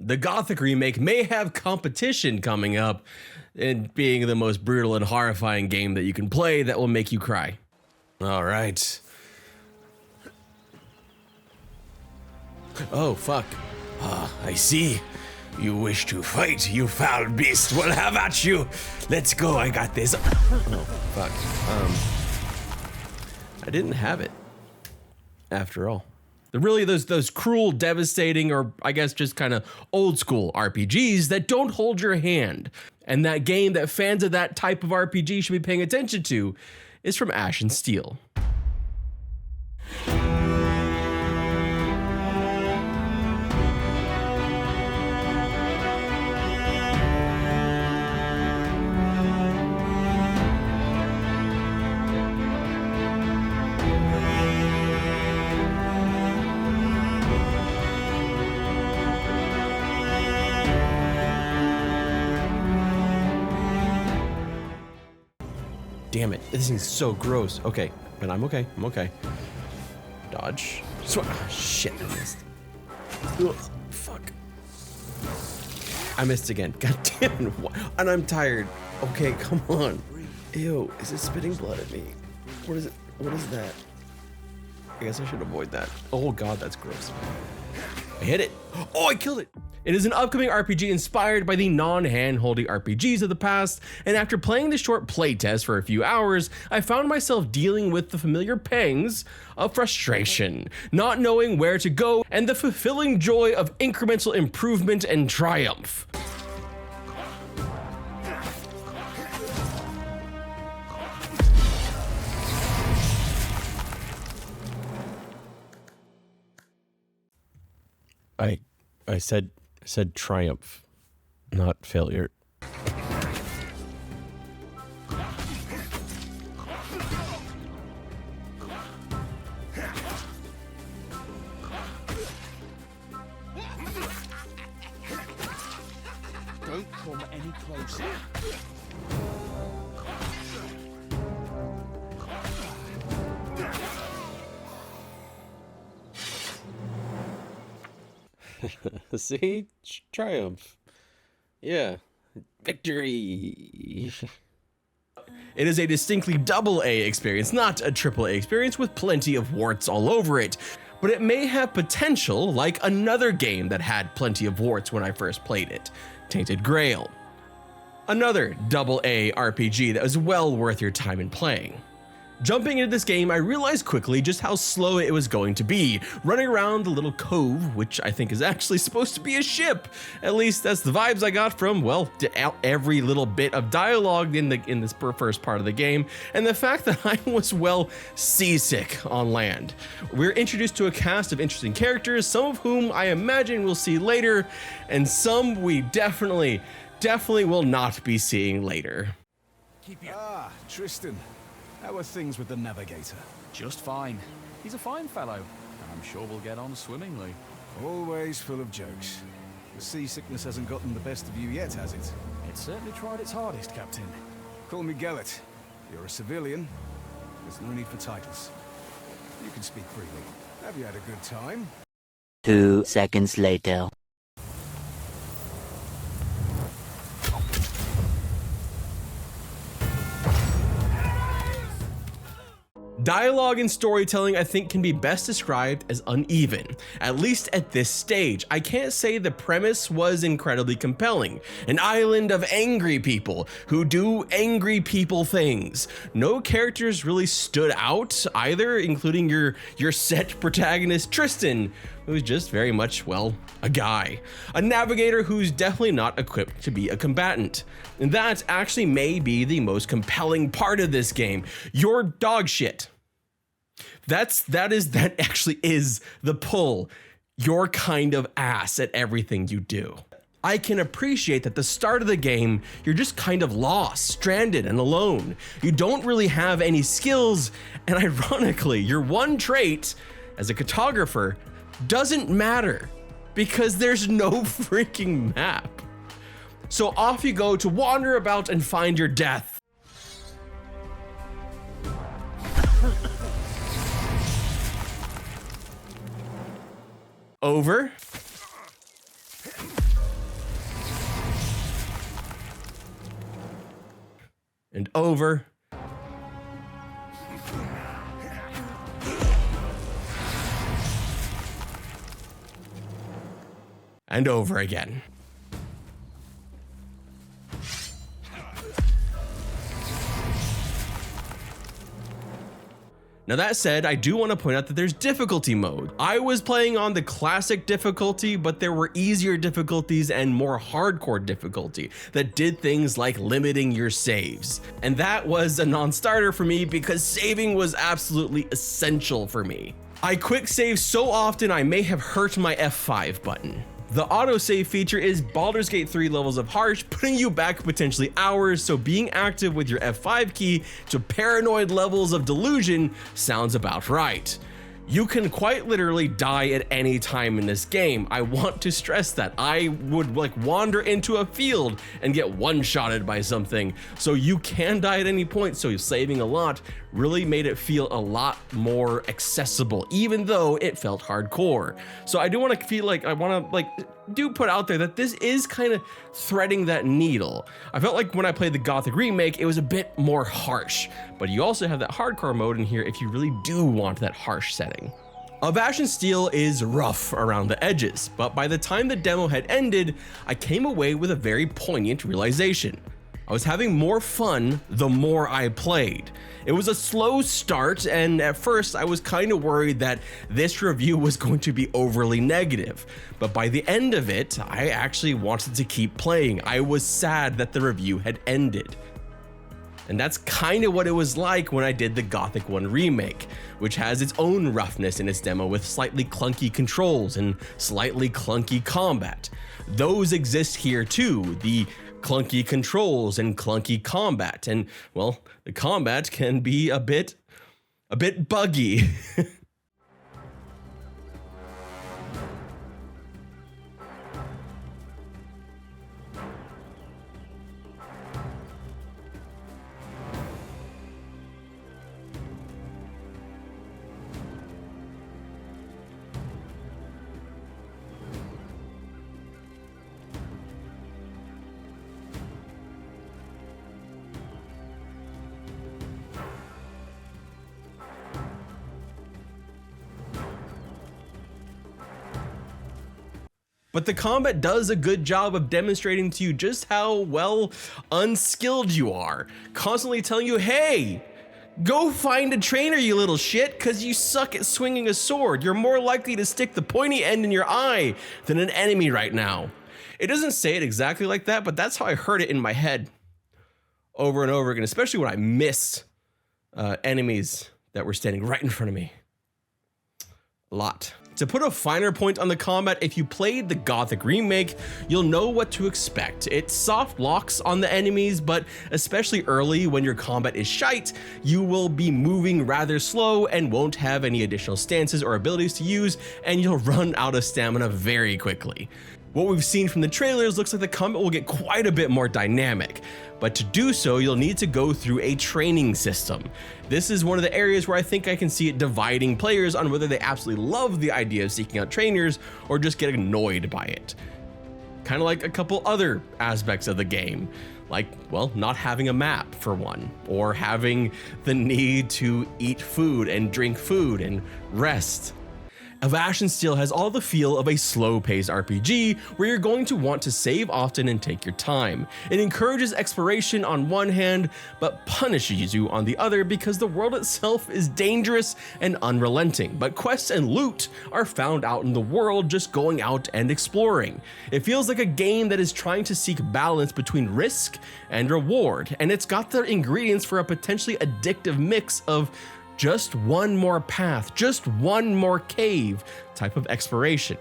the Gothic remake may have competition coming up in being the most brutal and horrifying game that you can play that will make you cry. All right. Oh, fuck. Ah, I see. You wish to fight, you foul beast. We'll have at you. Let's go, I got this. Oh, fuck. I didn't have it, after all. Really, those cruel, devastating, or I guess just kind of old school RPGs that don't hold your hand. And that game that fans of that type of RPG should be paying attention to is from Ash and Steel. Damn it, this thing's so gross. Okay, but I'm okay, Dodge. Shit, I missed. Ugh, fuck. I missed again, god damn it. And I'm tired. Okay, come on. Ew, is it spitting blood at me? What is it? What is that? I guess I should avoid that. Oh god, that's gross. I hit it. Oh, I killed it. It is an upcoming RPG inspired by the non-hand-holding RPGs of the past, and after playing the short playtest for a few hours, I found myself dealing with the familiar pangs of frustration, not knowing where to go, and the fulfilling joy of incremental improvement and triumph. I said triumph, not failure. Don't come any closer. See? Triumph. Yeah. Victory. It is a distinctly AA experience, not a AAA experience with plenty of warts all over it. But it may have potential like another game that had plenty of warts when I first played it, Tainted Grail. Another AA RPG that was well worth your time in playing. Jumping into this game, I realized quickly just how slow it was going to be, running around the little cove, which I think is actually supposed to be a ship. At least that's the vibes I got from, well, every little bit of dialogue in this first part of the game, and the fact that I was, well, seasick on land. We're introduced to a cast of interesting characters, some of whom I imagine we'll see later, and some we definitely will not be seeing later. Ah, Tristan. How are things with the navigator? Just fine. He's a fine fellow, and I'm sure we'll get on swimmingly. Always full of jokes. The seasickness hasn't gotten the best of you yet, has it? It certainly tried its hardest, Captain. Call me Gellet. You're a civilian. There's no need for titles. You can speak freely. Have you had a good time? 2 seconds later. Dialogue and storytelling, I think, can be best described as uneven, at least at this stage. I can't say the premise was incredibly compelling. An island of angry people who do angry people things. No characters really stood out either, including your set protagonist Tristan, who's just very much, well, a guy. A navigator who's definitely not equipped to be a combatant. And that actually may be the most compelling part of this game. You're dog shit. That actually is the pull. You're kind of ass at everything you do. I can appreciate that the start of the game, you're just kind of lost, stranded, and alone. You don't really have any skills, and ironically, your one trait as a cartographer doesn't matter because there's no freaking map. So off you go to wander about and find your death. Over. and over. And over again. Now that said, I do want to point out that there's difficulty mode. I was playing on the classic difficulty, but there were easier difficulties and more hardcore difficulty that did things like limiting your saves. And that was a non-starter for me because saving was absolutely essential for me. I quick save so often I may have hurt my F5 button. The autosave feature is Baldur's Gate 3 levels of harsh, putting you back potentially hours, so being active with your F5 key to paranoid levels of delusion sounds about right. You can quite literally die at any time in this game. I want to stress that. I would wander into a field and get one-shotted by something. So you can die at any point, so saving a lot really made it feel a lot more accessible, even though it felt hardcore. So I do want to feel like do put out there that this is kind of threading that needle. I felt like when I played the Gothic remake, it was a bit more harsh, but you also have that hardcore mode in here if you really do want that harsh setting. Of Ash and Steel is rough around the edges, but by the time the demo had ended, I came away with a very poignant realization. I was having more fun the more I played. It was a slow start, and at first I was kind of worried that this review was going to be overly negative, but by the end of it, I actually wanted to keep playing. I was sad that the review had ended. And that's kind of what it was like when I did the Gothic 1 remake, which has its own roughness in its demo with slightly clunky controls and slightly clunky combat. Those exist here too, the clunky controls and clunky combat, and well, the combat can be a bit buggy. But the combat does a good job of demonstrating to you just how, well, unskilled you are. Constantly telling you, hey, go find a trainer, you little shit, cause you suck at swinging a sword. You're more likely to stick the pointy end in your eye than an enemy right now. It doesn't say it exactly like that, but that's how I heard it in my head over and over again, especially when I miss enemies that were standing right in front of me. A lot. To put a finer point on the combat, if you played the Gothic remake, you'll know what to expect. It soft locks on the enemies, but especially early when your combat is shite, you will be moving rather slow and won't have any additional stances or abilities to use, and you'll run out of stamina very quickly. What we've seen from the trailers looks like the combat will get quite a bit more dynamic, but to do so, you'll need to go through a training system. This is one of the areas where I think I can see it dividing players on whether they absolutely love the idea of seeking out trainers or just get annoyed by it. Kind of like a couple other aspects of the game, like, well, not having a map for one, or having the need to eat food and drink food and rest. Of Ash and Steel has all the feel of a slow-paced RPG where you're going to want to save often and take your time. It encourages exploration on one hand, but punishes you on the other because the world itself is dangerous and unrelenting, but quests and loot are found out in the world just going out and exploring. It feels like a game that is trying to seek balance between risk and reward, and it's got the ingredients for a potentially addictive mix of just one more path, just one more cave type of exploration.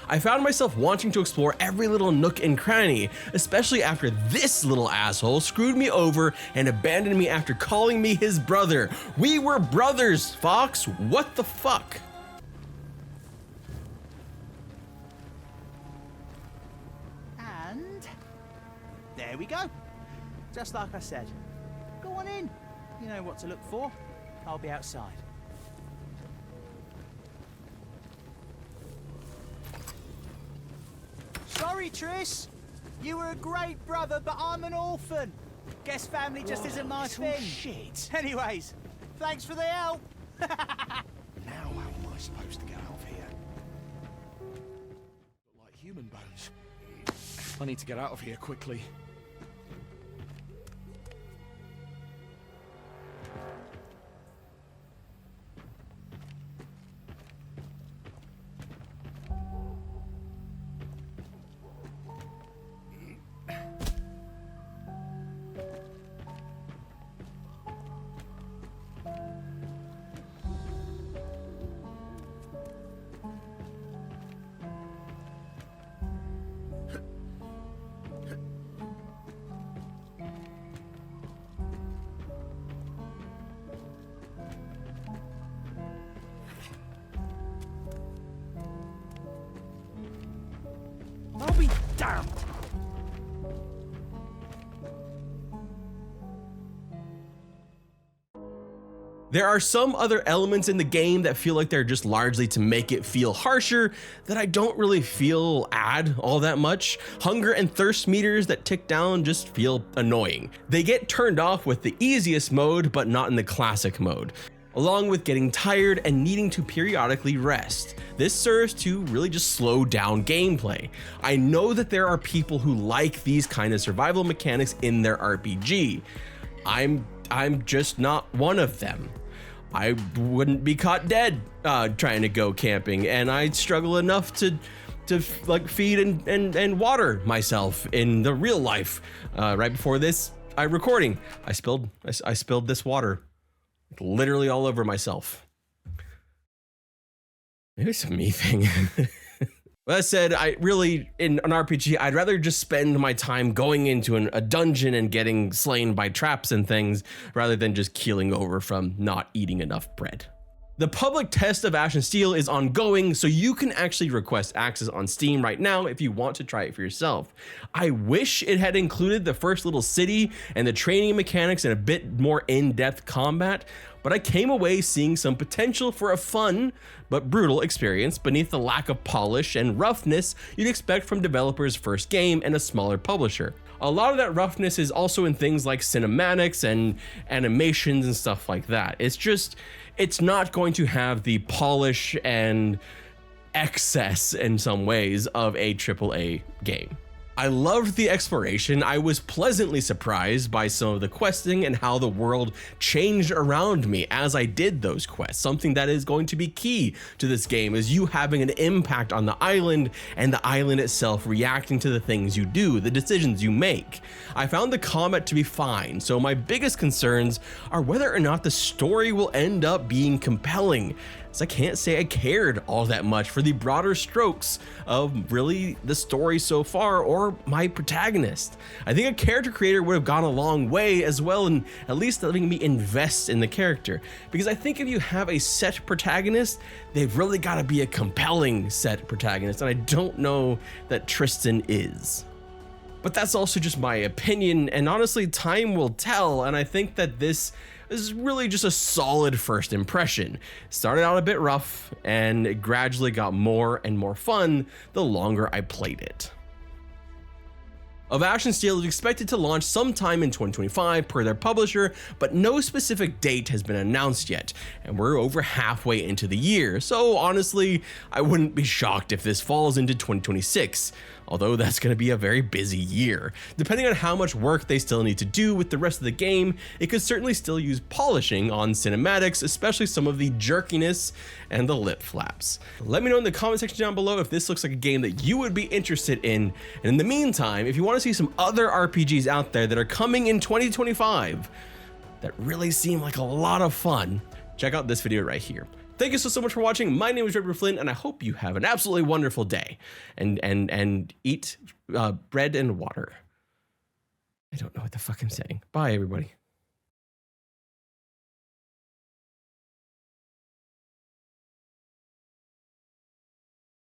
I found myself wanting to explore every little nook and cranny, especially after this little asshole screwed me over and abandoned me after calling me his brother. We were brothers, Fox. What the fuck? And there we go. Just like I said. Go on in. You know what to look for. I'll be outside. Sorry, Triss. You were a great brother, but I'm an orphan. Guess family just isn't my it's all thing. shit. Anyways, thanks for the help. Now how am I supposed to get out of here? Look like human bones. I need to get out of here quickly. I'll be damned! There are some other elements in the game that feel like they're just largely to make it feel harsher that I don't really feel add all that much. Hunger and thirst meters that tick down just feel annoying. They get turned off with the easiest mode, but not in the classic mode, along with getting tired and needing to periodically rest. This serves to really just slow down gameplay. I know that there are people who like these kind of survival mechanics in their RPG. I'm just not one of them. I wouldn't be caught dead trying to go camping, and I struggle enough to like feed and water myself in the real life. Right before this recording, I spilled this water literally all over myself. Maybe it's a me thing. That said, I really, in an RPG, I'd rather just spend my time going into a dungeon and getting slain by traps and things, rather than just keeling over from not eating enough bread. The public test of Ashen Steel is ongoing, so you can actually request access on Steam right now if you want to try it for yourself. I wish it had included the first little city and the training mechanics and a bit more in-depth combat, but I came away seeing some potential for a fun but brutal experience beneath the lack of polish and roughness you'd expect from developers' first game and a smaller publisher. A lot of that roughness is also in things like cinematics and animations and stuff like that. It's not going to have the polish and excess in some ways of a AAA game. I loved the exploration. I was pleasantly surprised by some of the questing and how the world changed around me as I did those quests. Something that is going to be key to this game is you having an impact on the island and the island itself reacting to the things you do, the decisions you make. I found the combat to be fine, so my biggest concerns are whether or not the story will end up being compelling. So I can't say I cared all that much for the broader strokes of really the story so far or my protagonist. I think a character creator would have gone a long way as well in at least letting me invest in the character. Because I think if you have a set protagonist, they've really got to be a compelling set protagonist, and I don't know that Tristan is. But that's also just my opinion, and honestly, time will tell, and I think that this is really just a solid first impression. Started out a bit rough, and it gradually got more and more fun the longer I played it. Of Ashen Steel is expected to launch sometime in 2025 per their publisher, but no specific date has been announced yet, and we're over halfway into the year, so honestly, I wouldn't be shocked if this falls into 2026. Although that's going to be a very busy year. Depending on how much work they still need to do with the rest of the game, it could certainly still use polishing on cinematics, especially some of the jerkiness and the lip flaps. Let me know in the comment section down below if this looks like a game that you would be interested in. And in the meantime, if you want to see some other RPGs out there that are coming in 2025 that really seem like a lot of fun, check out this video right here. Thank you so much for watching. My name is Redwood Flynn, and I hope you have an absolutely wonderful day. And eat bread and water. I don't know what the fuck I'm saying. Bye, everybody.